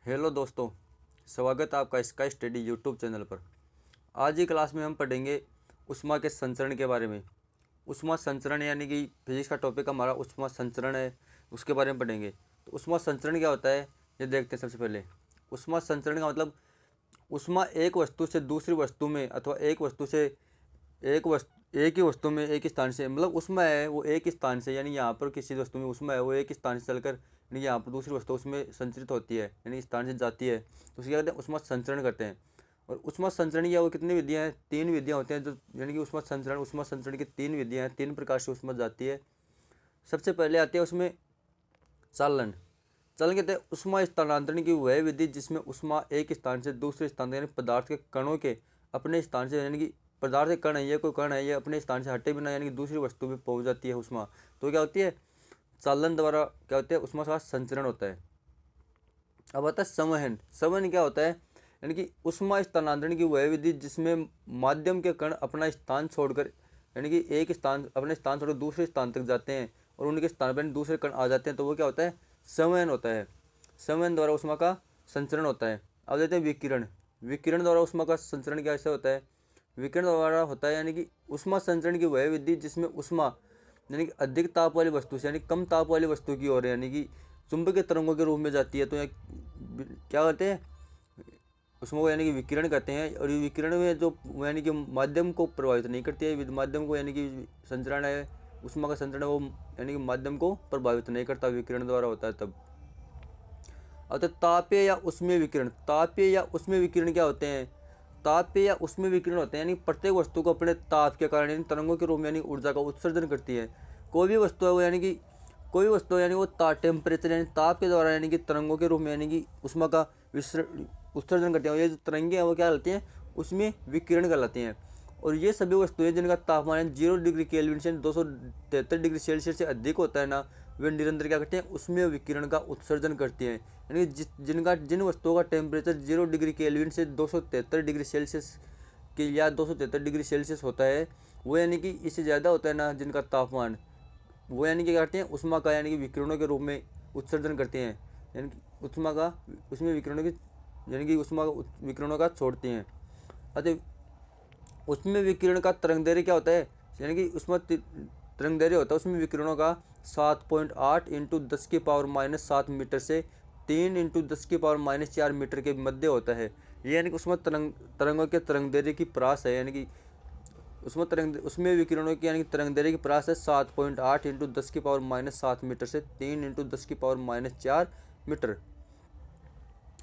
Hello दोस्तों, स्वागत है आपका स्काई स्टडी यूट्यूब चैनल पर। आज की क्लास में हम पढ़ेंगे ऊष्मा के संचरण के बारे में। ऊष्मा संचरण यानी कि फिजिक्स का टॉपिक हमारा ऊष्मा संचरण है, उसके बारे में पढ़ेंगे। तो ऊष्मा संचरण क्या होता है ये देखते हैं। सबसे पहले ऊष्मा संचरण का मतलब ऊष्मा एक वस्तु से दूसरी वस्तु में अथवा एक ही वस्तु में एक स्थान से, मतलब ऊष्मा है वो एक स्थान से, यानी यहाँ पर किसी वस्तु में ऊष्मा है वो एक स्थान से चलकर यानी यहाँ पर दूसरी वस्तु उसमें संचरित होती है, यानी स्थान से जाती है, तो उसे क्या कहते हैं, ऊष्मा संचरण करते हैं। और ऊष्मा संचरण की वो कितनी विधियाँ हैं, 3 विधियाँ होती हैं जो, यानी कि ऊष्मा संचरण की 3 विधियाँ हैं, 3 प्रकार से ऊष्मा जाती है। सबसे पहले आती है उसमें चालन। चालन कहते हैं ऊष्मा स्थानांतरण की वह विधि जिसमें ऊष्मा एक स्थान से दूसरे स्थान तक, यानी पदार्थ के कणों के अपने स्थान से, यानी कि पदार्थ के कण है ये, कोई कण है ये अपने स्थान से हटे बिना यानी कि दूसरी वस्तु में पहुंच जाती है ऊष्मा, तो क्या होती है, चालन द्वारा क्या होता है, ऊष्मा का संचरण होता है। अब आता है संवहन। संवहन क्या होता है, यानी कि ऊष्मा स्थानांतरण की वह विधि जिसमें माध्यम के कण अपना स्थान छोड़कर, यानी कि एक स्थान अपने स्थान छोड़कर दूसरे स्थान तक जाते हैं और उनके स्थान पर दूसरे कण आ जाते हैं, तो वो क्या होता है, संवहन होता है। संवहन द्वारा ऊष्मा का संचरण होता है। अब देते हैं विकिरण। विकिरण द्वारा ऊष्मा का संचरण कैसे होता है, विकिरण द्वारा होता है यानी कि ऊष्मा संचरण की वह विधि जिसमें ऊष्मा यानी कि अधिक ताप वाली वस्तु से यानी कम ताप वाली वस्तु की ओर यानी कि चुंबकीय तरंगों के रूप में जाती है, तो क्या करते हैं, उसमें यानी कि विकिरण करते हैं। और ये विकिरण में जो यानी कि माध्यम को प्रभावित नहीं करती है, माध्यम को यानी कि संचरण है, ऊष्मा का संचरण है वो यानी कि माध्यम को प्रभावित नहीं करता, विकिरण द्वारा होता है तब। अतः तापीय या ऊष्मीय विकिरण। तापीय या ऊष्मीय विकिरण क्या होते हैं, तापीय या ऊष्मीय विकिरण होते हैं यानी प्रत्येक वस्तु को अपने ताप के कारण यानी तरंगों के रूप में यानी ऊर्जा का उत्सर्जन करती है। कोई भी वस्तु है वो यानी कि कोई वस्तु यानी वो टेम्परेचर यानी ताप के द्वारा यानी कि तरंगों के रूप में यानी कि ऊष्मा का उत्सर्जन करती हैं। ये जो तरंगे हैं वो क्या कहलाती हैं, उसमें विकिरण कहलाती हैं। और ये सभी वस्तुएं जिनका तापमान 0 डिग्री केल्विन से 273 डिग्री सेल्सियस से अधिक होता है ना, वे निरंतर क्या करते हैं, उसमें विकिरण का उत्सर्जन करती हैं। यानी जिन वस्तुओं का टेम्परेचर 0 डिग्री केल्विन से 273 डिग्री सेल्सियस के या 273 डिग्री सेल्सियस होता है, वो यानी कि इससे ज़्यादा होता है ना जिनका तापमान, वो यानी कि क्या करते हैं, ऊष्मा का यानी कि विकिरणों के रूप में उत्सर्जन करते हैं, यानी कि ऊष्मा का उसमें विकिरणों की यानी कि ऊष्मा विकिरणों का छोड़ते हैं। अतः उसमें विकिरण का तरंगदैर्घ्य क्या होता है, यानी कि उसमें तरंगदैर्घ्य होता है उसमें विकिरणों का 7.8 इंटू 10⁻⁻7 मीटर से 3 इंटू 10⁻⁻4 मीटर के मध्य होता है। ये यानी कि उसमें तरंगों के तरंगदैर्घ्य की परास है, यानी कि उसमें विकिरणों की यानी कि तरंगदैर्घ्य की परास है 7.8 इंटू 10⁻⁻7 मीटर से 3 इंटू 10⁻⁻4 मीटर।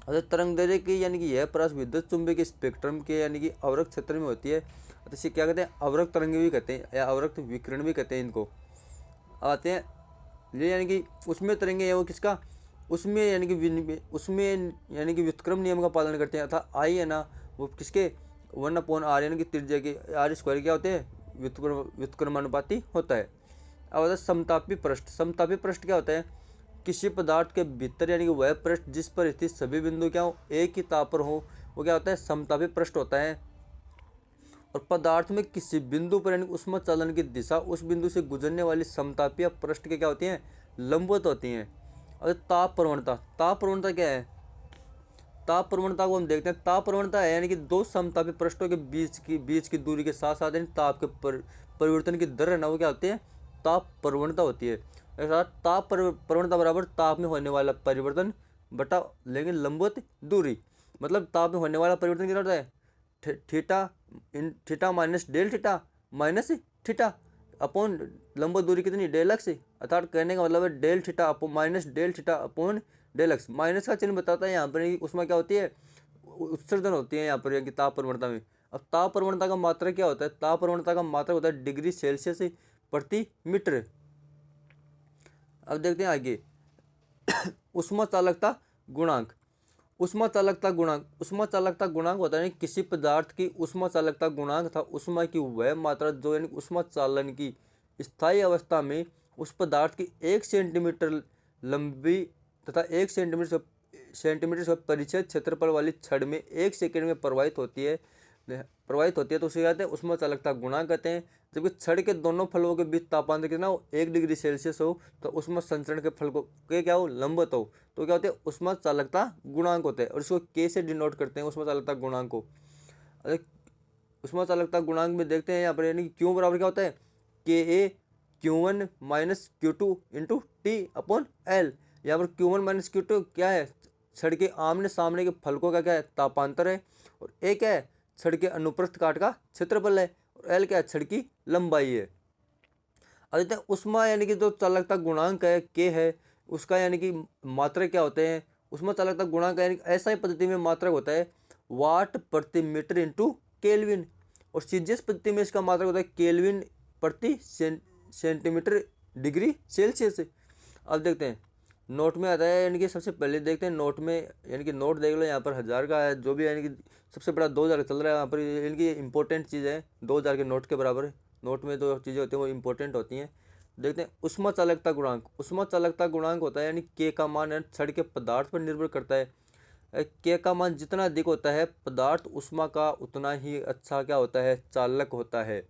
अतः तरंगदैर्घ्य की यानी कि यह परास विद्युत चुंबकीय स्पेक्ट्रम के यानी कि अवरक्त क्षेत्र में होती है। तो इसे क्या कहते हैं, अवरक्त तरंगे भी कहते हैं या अवरक्त विकिरण भी कहते हैं इनको। आते हैं ये यानी कि उसमें तरंगे है वो किसका, उसमें यानी कि उसमें यानी कि व्युत्क्रम नियम का पालन करते हैं, अर्थात आई है ना वो किसके 1/r यानी कि त्रिज्या के r² क्या होते हैं, व्युत्क्रमानुपाती होता है। अब होता है समतापी पृष्ठ। समतापी पृष्ठ क्या होता है, किसी पदार्थ के भीतर यानी कि वह पृष्ठ जिस पर स्थित सभी बिंदु क्या हो, एक ही ताप पर हो, वो क्या होता है, समतापी पृष्ठ होता है। और पदार्थ में किसी बिंदु पर यानी ऊष्मा चालन की दिशा उस बिंदु से गुजरने वाली समतापीय पृष्ठ के क्या होती हैं, लंबवत होती हैं। और ताप प्रवणता, ताप प्रवणता क्या है, ताप प्रवणता को हम देखते हैं। ताप प्रवणता है यानी कि दो समतापी पृष्ठों के बीच की दूरी के साथ साथ यानी ताप के परिवर्तन की दर है ना, वो क्या होती है, ताप प्रवणता होती है। अर्थात ताप प्रवणता बराबर ताप में होने वाला परिवर्तन बटा लेकिन लंबवत दूरी, मतलब ताप में होने वाला परिवर्तन कितना होता है, theta theta minus del theta minus theta upon लंबवत दूरी कितनी, डेल एक्स। अर्थात कहने का मतलब है del theta upon minus del theta upon del X. Minus का चिन्ह बताता है यहाँ पर उसमें क्या होती है, उत्सर्जन होती है यहाँ पर कि ताप प्रवणता में। अब ताप प्रवणता का मात्रा क्या होता है, ताप प्रवणता का मात्रा होता है डिग्री सेल्सियस प्रति मीटर। अब देखते हैं आगे ऊष्मा चालकता गुणांक। ऊष्मा चालकता गुणांक, ऊष्मा चालकता गुणांक होता है किसी पदार्थ की ऊष्मा चालकता गुणांक तथा ऊष्मा की वह मात्रा जो यानी ऊष्मा चालन की स्थायी अवस्था में उस पदार्थ की 1 सेंटीमीटर लंबी तथा 1 सेंटीमीटर से परिच्छेद क्षेत्रफल वाली छड़ में 1 सेकंड में प्रवाहित होती है प्रवाहित होती है तो उसे कहते हैं उष्मा चालकता गुणांक कहते हैं। जबकि छड़ के दोनों फलकों के बीच तापमान कितना हो 1 डिग्री सेल्सियस हो तो उष्मा संचरण के फलकों के क्या हो लंबवत हो तो क्या होते हैं उष्मा चालकता गुणांक होते हैं। और इसको के से डिनोट करते हैं उष्मा चालकता गुणांक को। अरे उष्मा चालकता गुणांक में देखते हैं यहाँ पर यानी क्यू बराबर क्या होता है के ए Q1 minus Q2 into T upon L. यहाँ पर Q1 माइनस Q2 क्या है छड़ के आमने सामने के फलकों का क्या है तापांतर है। और ए क्या है छड़ के अनुप्रस्थ काट का क्षेत्रफल है। और एल क्या है छड़ की लंबाई है। अब देखते हैं उष्मा यानी कि जो चालकता गुणांक है के है उसका यानी कि मात्रक क्या होते हैं। उष्मा चालकता गुणांक यानी ऐसा ही पद्धति में मात्रक होता है वाट प्रति मीटर इंटू केल्विन। और सीजीएस पद्धति में इसका मात्रक होता है केल्विन प्रति सेंटीमीटर डिग्री सेल्सियस। अब देखते हैं नोट में आता है यानी कि सबसे पहले देखते हैं नोट में यानी कि नोट देख लो यहाँ पर 1000 का है जो भी यानी कि सबसे बड़ा 2000 चल रहा है यहाँ पर इनकी इंपॉर्टेंट चीज़ है 2000 के नोट के बराबर है। नोट में जो चीज़ें होती हैं वो इंपॉर्टेंट होती हैं। देखते हैं उष्मा चालकता गुणांक। उष्मा चालकता गुणांक होता है यानी के का मान छड़ के पदार्थ पर निर्भर करता है। के का मान जितना अधिक होता है पदार्थ उष्मा का उतना ही अच्छा क्या होता है चालक होता है।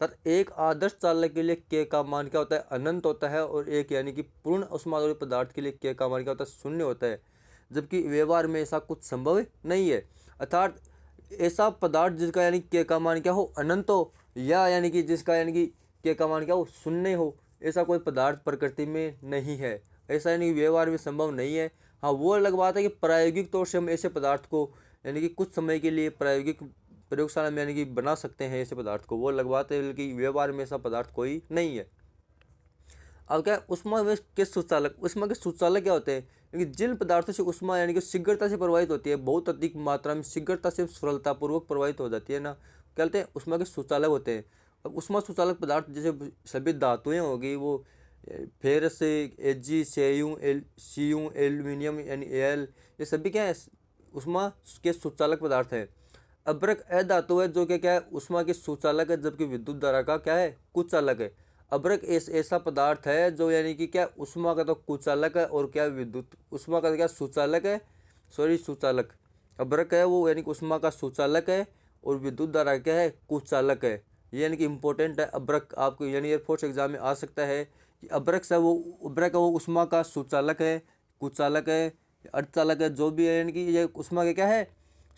अर्थात एक आदर्श चालक के लिए के का मान क्या होता है अनंत होता है और एक यानी कि पूर्ण उष्मारोधी पदार्थ के लिए के का मान क्या होता है शून्य होता है। जबकि व्यवहार में ऐसा कुछ संभव नहीं है। अर्थात ऐसा पदार्थ जिसका यानी के का मान क्या हो अनंत हो या यानी कि जिसका यानी कि के का मान क्या हो शून्य हो ऐसा कोई पदार्थ प्रकृति में नहीं है। ऐसा यानी कि व्यवहार में संभव नहीं है। हाँ वो अलग बात है कि प्रायोगिक तौर से हम ऐसे पदार्थ को यानी कि कुछ समय के लिए प्रायोगिक प्रयोगशाला में यानी कि बना सकते हैं ऐसे पदार्थ को वो अलग बात है बल्कि व्यवहार में ऐसा पदार्थ कोई नहीं है। अब क्या उष्मा में के सुचालक उष्मा के सुचालक क्या होते हैं क्योंकि जिन पदार्थों से उष्मा यानी कि शीघ्रता से प्रवाहित होती है बहुत अधिक मात्रा में शीघ्रता से सरलतापूर्वक प्रवाहित हो जाती है ना क्या कहते हैं उष्मा के सुचालक होते हैं। अब उष्मा सुचालक पदार्थ जैसे सभी धातुएं होगी वो फेरस Ag Cu एल्यूमिनियम यानी Al ये सभी क्या है उष्मा के सुचालक पदार्थ है। अभ्रक अधातु है जो कि क्या है उष्मा के सुचालक है जबकि विद्युत धारा का क्या है कुचालक है। अभ्रक ऐसा पदार्थ है जो यानी कि क्या उष्मा का तो कुचालक है और क्या विद्युत उष्मा का क्या सुचालक है सुचालक। अभ्रक है वो यानी कि उष्मा का सुचालक है और विद्युत धारा क्या है कुचालक है। ये यानी कि इंपॉर्टेंट है। अभ्रक आपको यानी एयरफोर्स एग्जाम में आ सकता है कि अभ्रक से वो अभ्रक है वो उष्मा का सुचालक है कुचालक है अर्धचालक है जो भी है यानी कि ये उष्मा के क्या है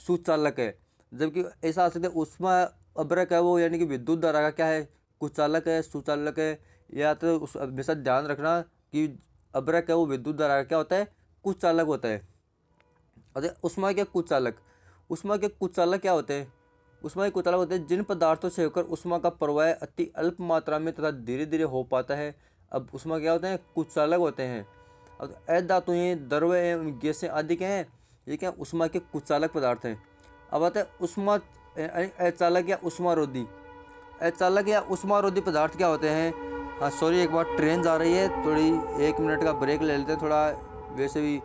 सुचालक है। जबकि ऐसा आ सकता है उष्मा अभ्रक है वो यानी कि विद्युत धारा का क्या है कुचालक है सुचालक है। या तो उस हमेशा ध्यान रखना कि अभ्रक है वो विद्युत धारा का क्या होता है कुचालक होता है। अरे उष्मा के कुचालक उष्मा के कुचालक क्या होते हैं उष्मा के कुचालक होते हैं जिन पदार्थों से होकर उष्मा का प्रवाह अति अल्प मात्रा में तथा धीरे धीरे हो पाता है। अब उष्मा क्या होते हैं कुचालक होते हैं। अब अधातुएं द्रव एवं गैसें आदि क्या हैं ये क्या उष्मा के कुचालक पदार्थ हैं। अब आता है उष्मा अचालक या उष्मारोधी। अचालक या उष्मारोधी पदार्थ क्या होते हैं। हाँ सॉरी एक बार ट्रेन जा रही है थोड़ी 1 मिनट का ब्रेक ले लेते हैं थोड़ा वैसे भी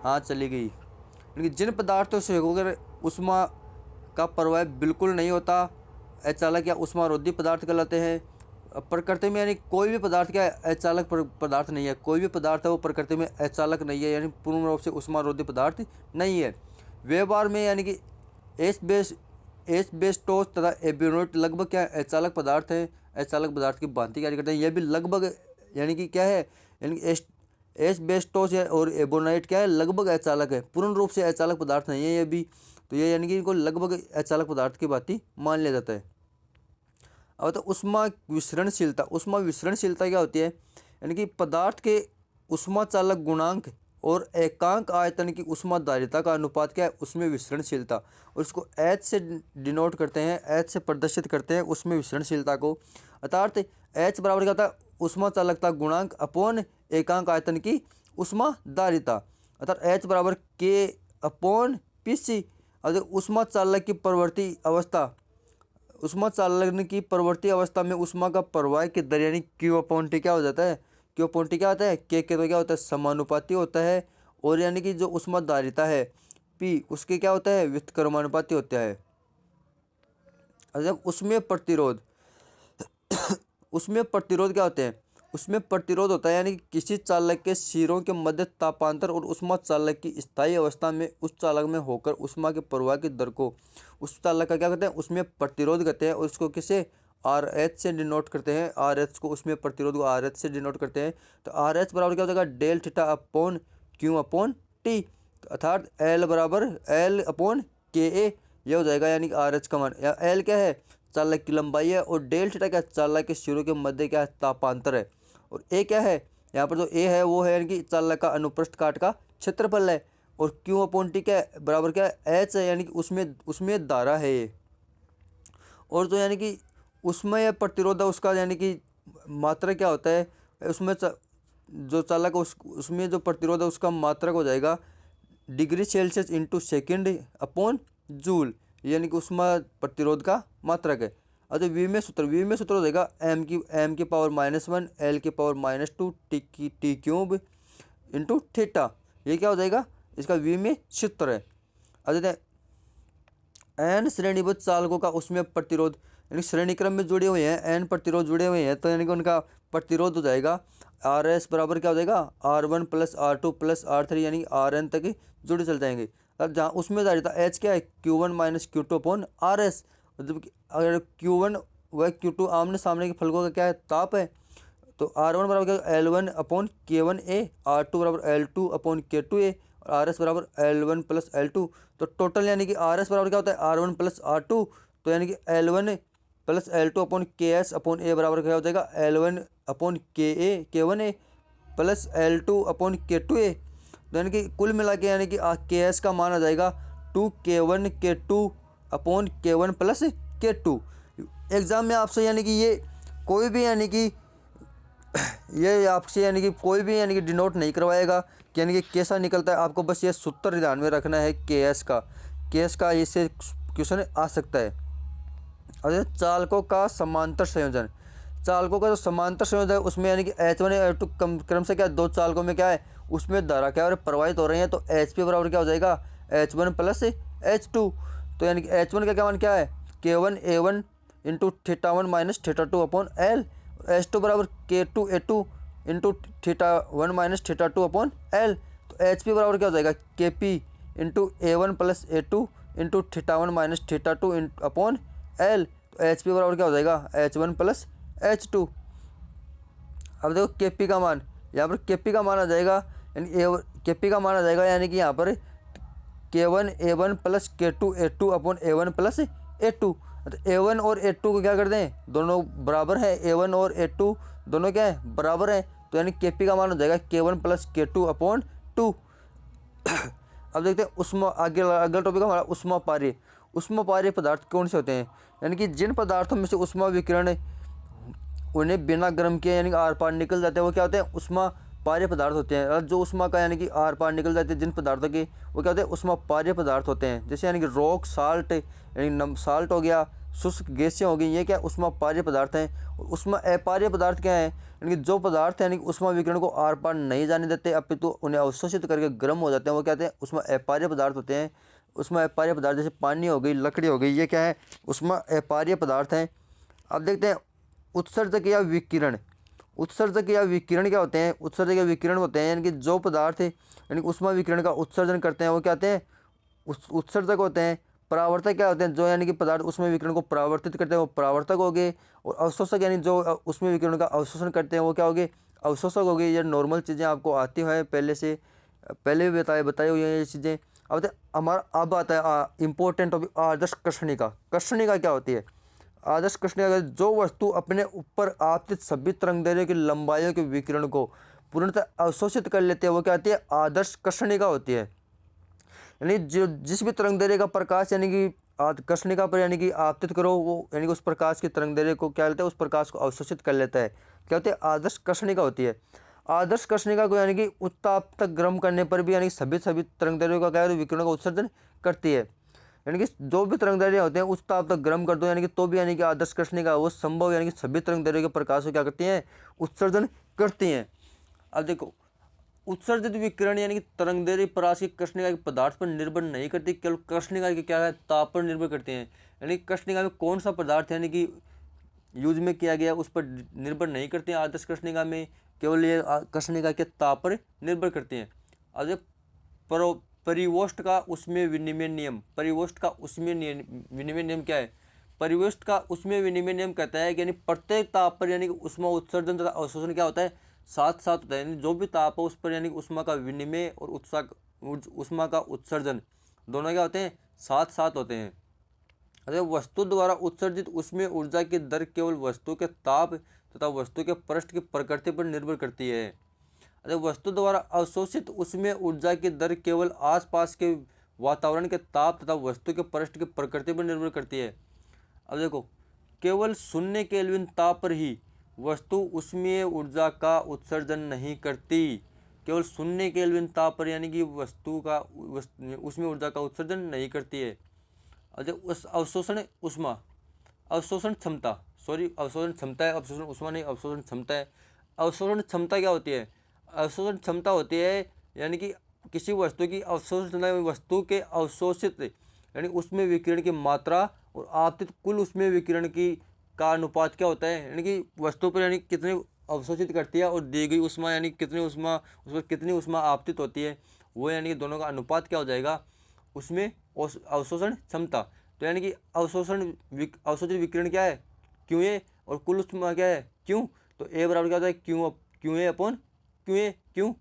हाँ चली गई। लेकिन जिन पदार्थों से होकर उष्मा का प्रवाह बिल्कुल नहीं होता अचालक या उष्मारोधी पदार्थ कहलाते हैं। प्रकृति में यानी कोई भी पदार्थ क्या अचालक पदार्थ नहीं है। कोई भी पदार्थ है वो प्रकृति में अचालक नहीं है यानी पूर्ण रूप से उष्मारोधी पदार्थ नहीं है। व्यवहार में यानी कि एस्बेस्टोस तथा एबोनेट लगभग क्या अचालक पदार्थ हैं। अचालक पदार्थ की भांति कार्य करते हैं। यह भी लगभग यानी कि क्या है यानी कि एस्बेस्टोस और एबोनाइट क्या है लगभग अचालक है पूर्ण रूप से अचालक पदार्थ नहीं है ये भी। तो ये यानी कि इनको लगभग अचालक पदार्थ की भांति मान लिया जाता है। अब तो उष्मा विसरणशीलता क्या होती है यानी कि पदार्थ के उष्मा चालक गुणांक और एकांक आयतन की उष्माधारिता का अनुपात क्या है उसमें विसरणशीलता और इसको H से डिनोट करते हैं H से प्रदर्शित करते हैं उसमें विसरणशीलता को। अर्थात H बराबर क्या होता है उष्मा चालकता गुणांक अपॉन एकांक आयतन की उष्माधारिता अर्थात H बराबर K अपॉन PC। और उष्मा चालक की प्रवृत्ति अवस्था उष्मा चालन की प्रवृत्ति अवस्था में उष्मा का प्रवाह की दर यानी Q अपॉन T क्या हो जाता है Q अपॉन T क्या होता है K के तो क्या होता है समानुपाती होता है और यानी कि जो उष्माधारिता है P उसके क्या होता है व्युत्क्रमानुपाती होता है। जब उसमें प्रतिरोध उसमें प्रतिरोध क्या होते हैं उसमें प्रतिरोध होता है, यानी कि किसी चालक के सिरों के मध्य तापांतर और उष्मा चालक की स्थायी अवस्था में उस चालक में होकर उष्मा के प्रवाह की दर को उस चालक का क्या कहते हैं, उसमें प्रतिरोध कहते हैं। और उसको किसे आर एच से डिनोट करते हैं, आर एच को, उसमें प्रतिरोध को आर एच से डिनोट करते हैं। तो आर एच बराबर क्या हो जाएगा, del theta upon Q upon T, अर्थात एल बराबर एल अपॉन के ए, ये हो जाएगा। यानी कि आर एच का मान, या एल क्या है, चालक की लंबाई है, और डेल थीटा क्या, चालक के सिरों के मध्य क्या है, तापांतर है। और ए क्या है, यहाँ पर जो ए है वो है यानी कि चालक का अनुप्रस्थ काट का क्षेत्रफल है। और क्यू अपॉन टी क्या है, बराबर क्या है, एच है, यानी कि उसमें उसमें धारा है ये। और जो यानी कि उसमें यह प्रतिरोध है उसका यानी कि मात्रा क्या होता है, उसमें जो चालक उसमें जो प्रतिरोध है उसका मात्रक हो जाएगा degree Celsius into second upon joule, यानी कि उसमें प्रतिरोध का मात्रक है। अच्छा वी में सूत्र हो जाएगा एम की पावर -1 एल की power -2 T cube into theta, ये क्या हो जाएगा, इसका वी में सूत्र है। अच्छा एन श्रेणीबद्ध चालकों का उसमें प्रतिरोध, यानी श्रेणी क्रम में जुड़े हुए हैं, एन प्रतिरोध जुड़े हुए हैं, तो यानी कि उनका प्रतिरोध हो जाएगा आर एस बराबर क्या हो जाएगा, R1 + R2 + R3, यानी RN तक जुड़े चल जाएंगे। अब जहाँ उसमें जाता एच क्या है, Q1 - Q2 अपॉन RS, मतलब अगर Q1 व Q2 आमने सामने के फलकों का क्या है, ताप है, तो R1 बराबर क्या, L1 अपॉन K1A, R2 बराबर L2 अपॉन K2A, और RS बराबर L1 + L2। तो टोटल यानी कि RS बराबर क्या होता है, R1 + R2, तो यानी कि L1 + L2 upon KS upon A बराबर क्या हो जाएगा, L1 upon K1A plus L2 upon K2A। तो यानी कि कुल मिला के यानी कि KS का मान आ जाएगा 2K1 K2 upon K1 plus K2। Exam में आपसे यानी कि ये कोई भी यानी कि ये आपसे यानी कि कोई भी यानी कि डिनोट नहीं करवाएगा कि यानी कि कैसा निकलता है, आपको बस ये सूत्र ध्यान में रखना है केएस का इससे क्वेश्चन आ सकता है। और चालकों का समांतर संयोजन, चालकों का जो समांतर संयोजन है उसमें यानी कि H1 और H2 क्रम से क्या, दो चालकों में क्या है, उसमें धारा क्या और प्रवाहित हो रही है, तो HP बराबर क्या हो जाएगा, H1 + H2। तो यानी कि H1 का क्या मान क्या है, K1A1 into θ1 - θ2 upon L, H2 बराबर K2A2 इंटू θ1 - θ2 अपॉन L। तो HP बराबर क्या हो जाएगा, KP into A1 + A2 into θ1 - θ2 upon L। तो HP बराबर क्या हो जाएगा, H1 + H2। अब देखो KP का मान, यहाँ पर KP का मान आ जाएगा, यानी KP का मान आ जाएगा यानी कि यहाँ पर K1A1 + K2A2 upon A1 + A2। तो A1 और A2 को क्या कर दें, दोनों बराबर है, A1 और A2 दोनों क्या है, बराबर है, तो यानी KP का मान हो जाएगा K1 + K2 अपॉन 2। अब देखते हैं उष्मा, आगे अगला टॉपिक हमारा उष्मा पार्य पदार्थ कौन से होते हैं, यानी कि जिन पदार्थों में से उष्मा विकिरण उन्हें बिना गर्म किए यानी कि आर पार निकल जाते हैं वो क्या होते हैं, उष्मा पार्य पदार्थ होते हैं। और जो उष्मा का यानी कि आर पार निकल जाते हैं जिन पदार्थों के, वो क्या होते हैं, उष्मा पार्य पदार्थ होते हैं। जैसे यानी कि रॉक साल्ट, यानी साल्ट हो गया, शुष्क गैसें हो गई, ये क्या उष्मा पार्य पदार्थ हैं। उष्मा अपार्य पदार्थ क्या है, यानी कि जो पदार्थ यानी कि उष्मा विकिरण को आर पार नहीं जाने देते, अपितु उन्हें अवशोषित करके गर्म हो जाते हैं, वो क्या होते हैं, उष्मा अपार्य पदार्थ होते हैं। उष्मा अपार्य पदार्थ जैसे पानी हो गई, लकड़ी हो गई, ये क्या है, उष्मा अपार्य पदार्थ हैं। अब देखते हैं उत्सर्जक या विकिरण, उत्सर्जक या विकिरण क्या होते हैं, उत्सर्जक या विकिरण होते हैं यानी कि जो पदार्थ यानी कि उष्मा विकिरण का उत्सर्जन करते हैं वो क्या होते हैं, उत्सर्जक होते हैं। परावर्तक क्या होते हैं, जो यानी कि पदार्थ उसमें विकिरण को परावर्तित करते हैं वो परावर्तक हो गए। और अवशोषक यानी जो उसमें विकिरण का अवशोषण करते हैं वो क्या हो गए, अवशोषक हो गए। ये नॉर्मल चीज़ें आपको आती हैं, पहले भी बताई हुई हैं ये चीज़ें। अब हमारा अब आता है इम्पोर्टेंट टॉपिक, आदर्श कर्षणिका। कर्षणिका क्या होती है, आदर्श कर्षणिका जो वस्तु अपने ऊपर आपतित सभी तरंगदैर्घ्य की लंबाइयों के विकिरण को पूर्णतः अवशोषित कर लेते हैं वो क्या होती है, आदर्श कर्षणिका होती है। यानी जो जिस भी तरंगदैर्घ्य का प्रकाश यानी कि कर्षणिका पर यानी कि आपतित करो, वो यानी कि उस प्रकाश की तरंगदैर्घ्य को क्या लेता है, उस प्रकाश को अवशोषित कर लेता है, क्या होती है, आदर्श कर्षणिका होती है। आदर्श कर्षणिका को यानी कि उच्च ताप तक गर्म करने पर भी यानी सभी तरंगदैर्घ्यों का क्या है, विकिरण का उत्सर्जन करती है। यानी कि जो भी तरंगदैर्घ्य होते हैं उच्च ताप तक गर्म कर दो यानी कि तो भी यानी कि आदर्श कर्षणिका वो संभव यानी कि सभी तरंगदैर्घ्य के प्रकाश को क्या करती हैं, उत्सर्जन करती हैं। अब देखो उत्सर्जित विकिरण यानी कि तरंगदैर्घ्य परास की कृष्णिका के पदार्थ पर निर्भर नहीं करती, केवल कृष्णिका के क्या है, ताप पर निर्भर करते हैं। यानी कृष्णिका में कौन सा पदार्थ यानी कि यूज में किया गया उस पर निर्भर नहीं करते हैं आदर्श कृष्णिका में, केवल ये कृष्णिका के ताप पर निर्भर करते हैं। अब परिवोष्ट का उसमें विनिमय नियम, परिवोष्ट का उसमें विनिमय नियम क्या है? परिवोष्ट का उसमें विनिमय नियम कहता है कि यानी प्रत्येक ताप पर यानी कि उष्मा उत्सर्जन तथा अवशोषण क्या होता है? साथ साथ होता है। यानी जो भी ताप है उस पर यानी उष्मा का विनिमय और उष्मा का उत्सर्जन दोनों क्या होते हैं? साथ साथ होते हैं। अतः वस्तु द्वारा उत्सर्जित उसमें ऊर्जा की दर केवल वस्तु के ताप तथा वस्तु के पृष्ठ की प्रकृति पर निर्भर करती है। अतः वस्तु द्वारा अवशोषित उसमें ऊर्जा की दर केवल आसपास के वातावरण के ताप तथा वस्तु के पृष्ठ की प्रकृति पर निर्भर करती है। अब देखो, केवल 0 केल्विन ताप पर ही वस्तु उसमें ऊर्जा का उत्सर्जन नहीं करती। केवल 0 केल्विन ताप पर यानी कि वस्तु का उसमें ऊर्जा का उत्सर्जन नहीं करती है। अच्छा, उस अवशोषण उष्मा, अवशोषण क्षमता, सॉरी अवशोषण क्षमता है, अवशोषण उष्मा नहीं, अवशोषण क्षमता है। अवशोषण क्षमता क्या होती है? अवशोषण क्षमता होती है यानी कि किसी वस्तु की अवशोषण क्षमता, वस्तु के अवशोषित यानी उसमें विकिरण की मात्रा और आपतित कुल उसमें विकिरण की का अनुपात क्या होता है? यानी कि वस्तु पर यानी कितने अवशोषित करती है और दी गई उष्मा यानी कितनी उष्मा, उस पर कितनी उष्मा आपतित होती है, वो यानी कि दोनों का अनुपात क्या हो जाएगा उसमें अवशोषण क्षमता। तो यानी कि अवशोषित विकिरण क्या है? क्यू ए, और कुल उष्मा क्या है? क्यू। तो ए बराबर क्या होता है? Q A upon Q A, Q.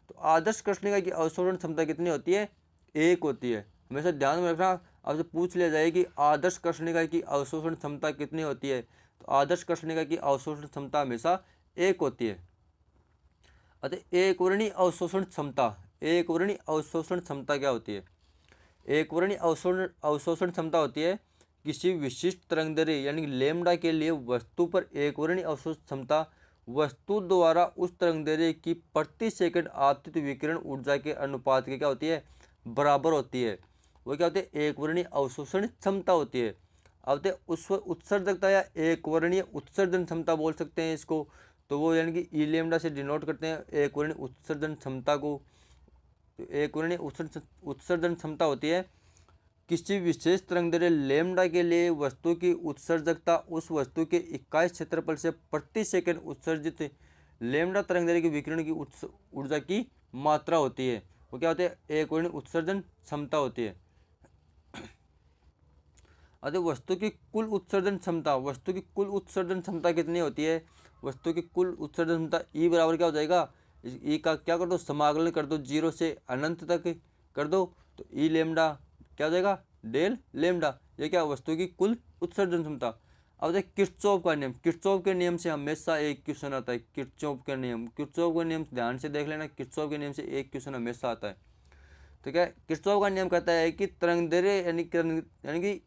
तो आदर्श कृष्णिका की अवशोषण क्षमता कितनी होती है? 1 होती है। हमेशा ध्यान में रखना, आपसे पूछ लिया जाए कि आदर्श कृष्णिका की अवशोषण क्षमता कितनी होती है, तो आदर्श कृष्णिका की अवशोषण क्षमता हमेशा 1 होती है। अतः एक वर्णीय अवशोषण क्षमता, एक वर्णीय अवशोषण क्षमता क्या होती है? एक वर्णीय अवशोषण क्षमता होती है किसी विशिष्ट तरंगदैर्घ्य यानी लैम्डा के लिए वस्तु पर एक वर्णीय अवशोषण क्षमता वस्तु द्वारा उस तरंगदैर्घ्य की प्रति सेकंड आपतित विकिरण ऊर्जा के अनुपात की क्या होती है? बराबर होती है। वो क्या होती है? एक वर्णीय अवशोषण क्षमता होती है। अब उस उत्सर्जकता या एक वर्णीय उत्सर्जन क्षमता बोल सकते हैं इसको, तो वो यानी कि ई लैम्डा से डिनोट करते हैं एक वर्णीय उत्सर्जन क्षमता को। एक वर्णीय उत्सर्जन क्षमता होती है किसी विशेष तरंगदैर्घ्य लैम्डा के लिए वस्तु की उत्सर्जकता उस वस्तु के इकाई क्षेत्रफल से प्रति सेकंड उत्सर्जित लैम्डा तरंगदैर्घ्य के विकिरण की ऊर्जा की मात्रा होती है। वो क्या होती है? एक वर्णीय उत्सर्जन क्षमता होती है। अतः वस्तु की कुल उत्सर्जन क्षमता, वस्तु की कुल उत्सर्जन क्षमता कितनी होती है? वस्तु की कुल उत्सर्जन क्षमता ई बराबर क्या हो जाएगा? ई का क्या कर दो? समाकलन कर दो, 0 से अनंत तक कर दो, तो ई लैम्डा क्या हो जाएगा? Del lambda. ये क्या? वस्तु की कुल उत्सर्जन क्षमता। अब देख किरचॉफ का नियम, किरचॉफ के नियम से हमेशा एक क्वेश्चन आता है। किरचॉफ का नियम, किरचॉफ का नियम ध्यान से देख लेना, किरचॉफ के नियम से एक क्वेश्चन हमेशा आता है। तो क्या किरचॉफ का नियम कहता है कि तरंगदैर्घ्य यानी कि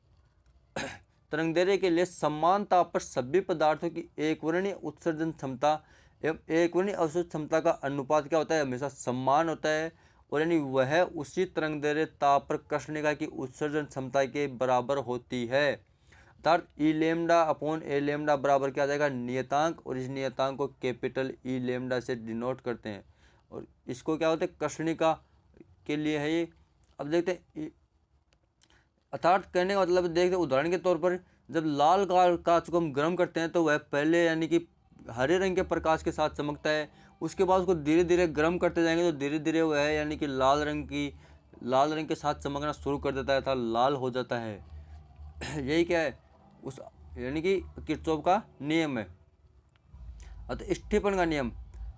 तरंगदैर्घ्य के लिए समान ताप पर सभी पदार्थों की एक वर्णीय उत्सर्जन क्षमता एवं एक वर्णीय अवशोषण क्षमता का अनुपात क्या होता है? हमेशा समान होता है, और यानी वह उसी तरंगदैर्घ्य ताप पर कृष्णिका की उत्सर्जन क्षमता के बराबर होती है। अर्थात ई लैम्डा अपॉन ए लैम्डा बराबर क्या आ जाएगा? नियतांक, और इस नियतांक को कैपिटल ई लैम्डा से डिनोट करते हैं, और इसको क्या होता है? कृष्णिका के लिए है ये। अब देखते हैं, अर्थात कहने का मतलब देखते उदाहरण के तौर पर जब लाल कांच को हम गर्म करते हैं तो वह पहले यानी कि हरे रंग के प्रकाश के साथ चमकता है, उसके बाद उसको धीरे धीरे गर्म करते जाएंगे तो धीरे धीरे वह यानी कि लाल रंग के साथ चमकना शुरू कर देता है, था लाल हो जाता है। यही क्या है? उस यानी कि किरचॉफ का नियम है। अतः स्टीफन का नियम,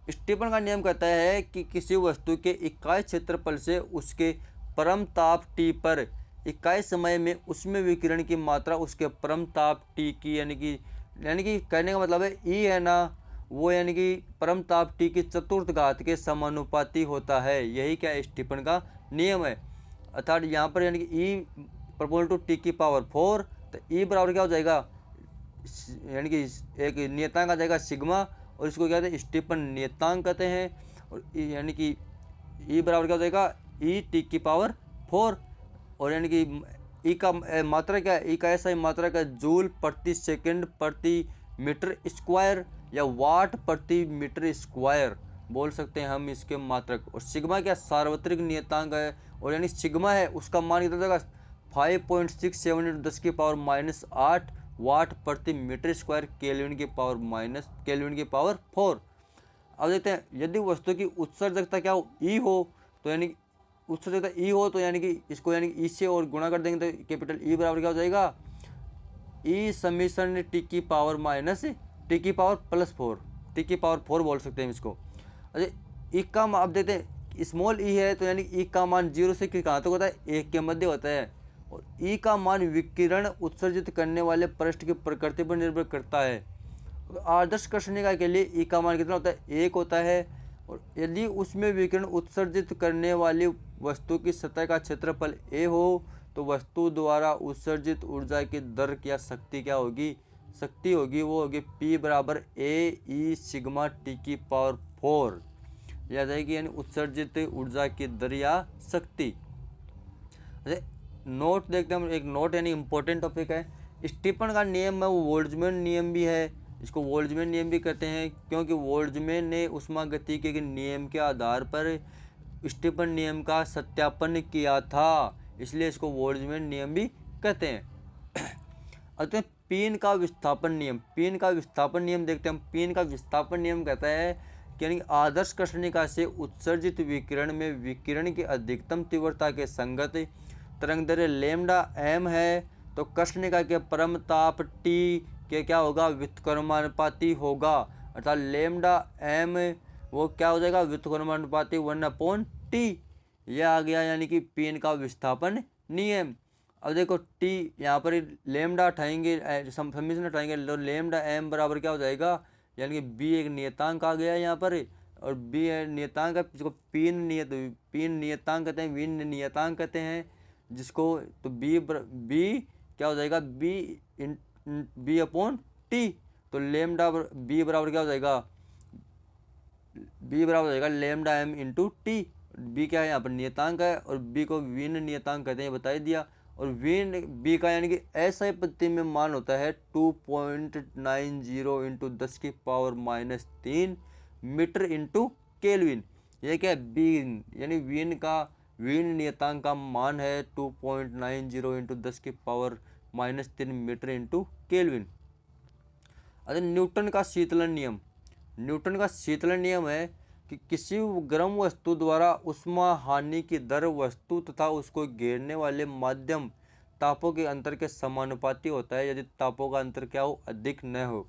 स्टीफन का नियम कहता है कि किसी वस्तु के इकाई क्षेत्रफल से उसके परम ताप T पर इकाई समय में उसमें विकिरण की मात्रा उसके परम ताप T की यानी कि कहने का मतलब है E है ना, वो यानी कि परम ताप T की चतुर्थ घात के समानुपाती होता है। यही क्या स्टीफन का नियम है। अर्थात यहाँ पर यानी कि E प्रपोर्शनल टू T की पावर 4, तो E बराबर क्या हो जाएगा? यानी कि एक नियतांक आ जाएगा सिग्मा, और इसको क्या कहते हैं? स्टीफन नियतांक कहते हैं। और यानी कि ई बराबर क्या हो जाएगा? ई टी की पावर 4, और यानी कि ई का मात्रा क्या है? ई का ऐसा ही मात्रा का जूल प्रति सेकंड प्रति मीटर स्क्वायर या वाट प्रति मीटर स्क्वायर बोल सकते हैं हम इसके मात्रक। और सिग्मा क्या? सार्वत्रिक नियतांक है, और यानी सिग्मा है उसका मान कितना जाएगा? 5.67 × 10⁻⁸ वाट प्रति मीटर स्क्वायर केल्विन की पावर 4। अब देखते हैं, यदि वस्तु की उत्सर्जकता क्या हो, ई हो, तो यानी कि उत्सर्जकता ई हो, तो यानी कि इसको यानी कि ई से और गुणा कर देंगे तो कैपिटल ई बराबर क्या हो जाएगा, ई समीकरण टी की पावर माइनस टी की पावर प्लस 4, टी की पावर 4 बोल सकते हैं इसको। अच्छा, ई का मान अब देते हैं, स्मॉल ई है तो यानी ई का मान 0 से कहाँ तक होता है, 1 के मध्य होता है। और ई का मान विकिरण उत्सर्जित करने वाले पृष्ठ की प्रकृति पर निर्भर करता है। आदर्श कृष्णिका के लिए ई का मान कितना होता है, 1 होता है। और यदि उसमें विकिरण उत्सर्जित करने वाली वस्तु की सतह का क्षेत्रफल ए हो, तो वस्तु द्वारा उत्सर्जित ऊर्जा की दर या शक्ति क्या होगी, वो होगी P बराबर ए ई सिग्मा टी की पावर 4, याद आएगी, यानी उत्सर्जित ऊर्जा की दर या शक्ति। नोट देखते हैं हम, एक नोट यानी इम्पोर्टेंट टॉपिक है। स्टीफन का नियम है वो बोल्ट्जमैन नियम भी है, इसको बोल्ट्जमैन नियम भी कहते हैं, क्योंकि बोल्ट्जमैन ने ऊष्मागतिकी के नियम के आधार पर स्टीफन नियम का सत्यापन किया था, इसलिए इसको बोल्ट्जमैन नियम भी कहते हैं। अतः पीन का विस्थापन नियम, देखते हैं हम। पीन का विस्थापन नियम कहता है कि यानी आदर्श कृष्णिका से उत्सर्जित विकिरण में विकिरण की अधिकतम तीव्रता के संगत तरंगदैर्घ्य लैम्डा एम है, तो कृष्णिका के परम ताप टी के क्या होगा, व्युत्क्रमानुपाती होगा, अर्थात लैम्डा एम वो क्या हो जाएगा, व्युत्क्रमानुपाती 1/T। यह आ गया यानी कि पीन का विस्थापन नियम। अब देखो टी यहाँ पर लैम्डा उठाएंगे, समीकरण उठाएंगे, तो लैम्डा एम बराबर क्या हो जाएगा, यानी कि बी एक नियतांक आ गया यहाँ पर, और बी नियतांक है, जिसको पीन नियतांक कहते हैं, वीन नियतांक कहते हैं जिसको, तो बी क्या हो जाएगा, बी अपॉन टी। तो लैम्डा बी बराबर क्या हो जाएगा, बी बराबर हो जाएगा lambda M into T. B क्या है यहाँ पर नियतांक है, और बी को वीन नियतांक कहते हैं, बता ही दिया। और वीन बी का यानी कि ऐसा पद्धति में मान होता है 2.90 इंटू 10 की पावर -3 मीटर इंटू केल्विन। ये क्या है, बीन यानी वीन नियतांक का मान है 2.90 इंटू 10 की पावर -3 मीटर इंटू केल्विन। अरे न्यूटन का शीतलन नियम है कि किसी गर्म वस्तु द्वारा उष्मा हानि की दर वस्तु तथा उसको घेरने वाले माध्यम तापों के अंतर के समानुपाती होता है, यदि तापों का अंतर क्या हो, अधिक न हो।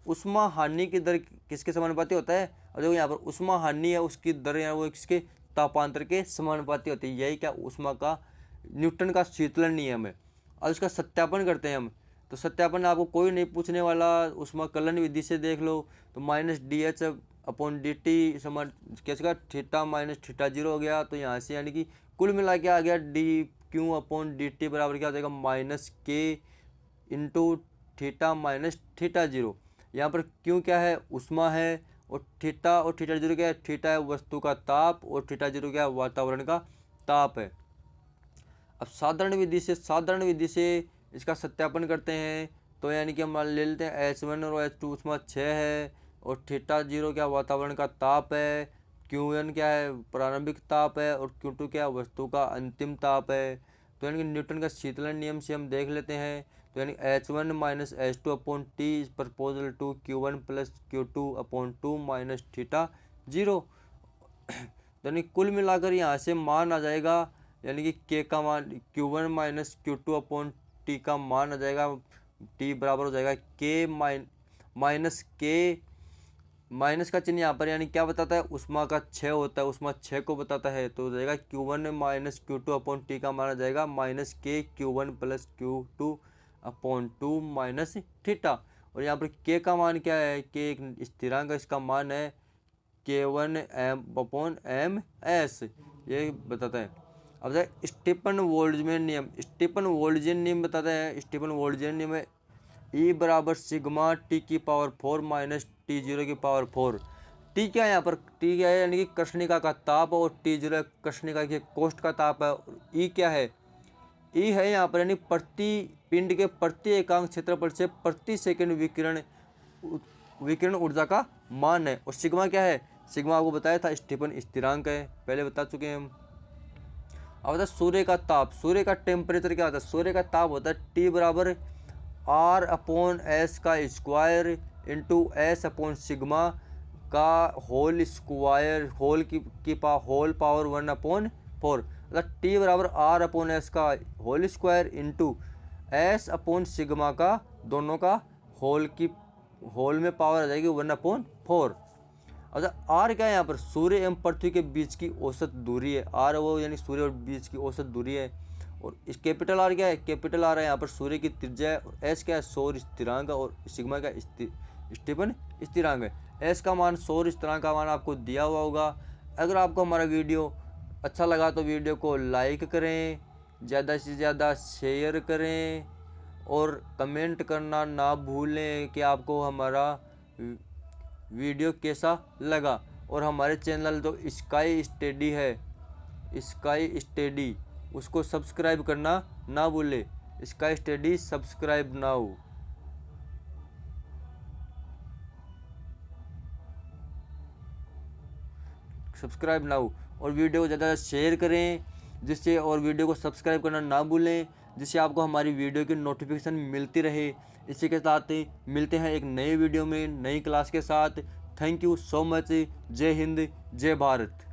उष्मा हानि की दर किसके समानुपाती होता है, और देखो यहाँ पर उष्मा हानि है उसकी दर है वो किसके, तापांतर के समानुपाती होती है। यही क्या उष्मा का न्यूटन का शीतलन नियम है। अब इसका सत्यापन करते हैं हम, तो सत्यापन आपको कोई नहीं पूछने वाला, उष्माकलन विधि से देख लो, तो -dH/dt समान कैसे का थीटा माइनस थीटा 0 हो गया, तो यहाँ से यानी कि कुल मिला के आ गया dQ/dt बराबर क्या हो जाएगा, -K into theta minus theta 0। यहाँ पर क्यों क्या है, उष्मा है, और थीटा 0 क्या है, थीटा है वस्तु का ताप, और थीटा 0 क्या है, वातावरण का ताप है। अब साधारण विधि से इसका सत्यापन करते हैं, तो यानी कि हम ले लेते हैं H1 और H2 उष्मा 6 है, और थीटा 0 क्या वातावरण का ताप है, Q1 क्या है प्रारंभिक ताप है, और Q2 क्या वस्तु का अंतिम ताप है। तो यानी कि न्यूटन का शीतलन नियम से हम देख लेते हैं, तो यानी H1 minus H2/T is proportional to Q1 plus Q2/2 minus theta 0। यानी कुल मिलाकर यहाँ से मान आ जाएगा, यानी कि K का मान Q1 माइनस Q2/T का मान आ जाएगा, T बराबर हो जाएगा K माइनस K, माइनस का चिन्ह यहाँ पर यानी क्या बताता है, उष्मा का 6 होता है, उष्मा 6 को बताता है, तो हो जाएगा Q1 माइनस Q2/T का मान आ जाएगा -K Q1 plus Q2/2 minus theta. और यहाँ पर K का मान क्या है, K एक स्थिरांक, इसका मान है K1/m/s, ये बताता है। अब स्टीफन बोल्ट्जमैन नियम बताता है। स्टीफन बोल्ट्जमैन नियम है E बराबर सिग्मा टी की पावर 4 माइनस T0 की पावर 4। टी क्या है यहाँ पर, टी क्या है यानी कि कृष्णिका का ताप, और T0 कृष्णिका के कोष्ठ का ताप है। ई क्या है, ई है यहाँ पर यानी प्रति पिंड के प्रति एकांक क्षेत्रफल से प्रति सेकंड विकिरण ऊर्जा का मान है। और सिग्मा क्या है, सिग्मा आपको बताया था स्टीफन स्थिरांक है, पहले बता चुके हैं हम। अब बता सूर्य का ताप, सूर्य का टेम्परेचर क्या होता है, सूर्य का ताप होता है T बराबर आर अपॉन एस का square into S upon sigma का होल स्क्वायर होल पावर 1/4, मतलब टी बराबर आर अपॉन एस का whole square into S upon sigma का दोनों का होल में पावर आ जाएगी 1/4। अच्छा आर क्या है यहाँ पर, सूर्य एवं पृथ्वी के बीच की औसत दूरी है। आर वो यानी सूर्य और बीच की औसत दूरी है। और इस कैपिटल आर क्या है, कैपिटल आर है यहाँ पर सूर्य की त्रिज्या है। और एस क्या है, सौर स्थिरांक, और सिग्मा का स्टीफन स्थिरांक है। एस का मान, सौर स्थिरांक का मान आपको दिया हुआ होगा। अगर आपको हमारा वीडियो अच्छा लगा तो वीडियो को लाइक करें, ज़्यादा से ज़्यादा शेयर करें और कमेंट करना ना भूलें कि आपको हमारा वीडियो कैसा लगा। और हमारे चैनल जो स्काई स्टडी है, स्काई स्टडी, उसको सब्सक्राइब करना ना भूले। Sky study subscribe now. और वीडियो को ज़्यादा शेयर करें जिससे, और वीडियो को सब्सक्राइब करना ना भूलें जिससे आपको हमारी वीडियो की नोटिफिकेशन मिलती रहे। इसी के साथ ही मिलते हैं एक नई वीडियो में नई क्लास के साथ। Thank you so much. जय हिंद, जय भारत।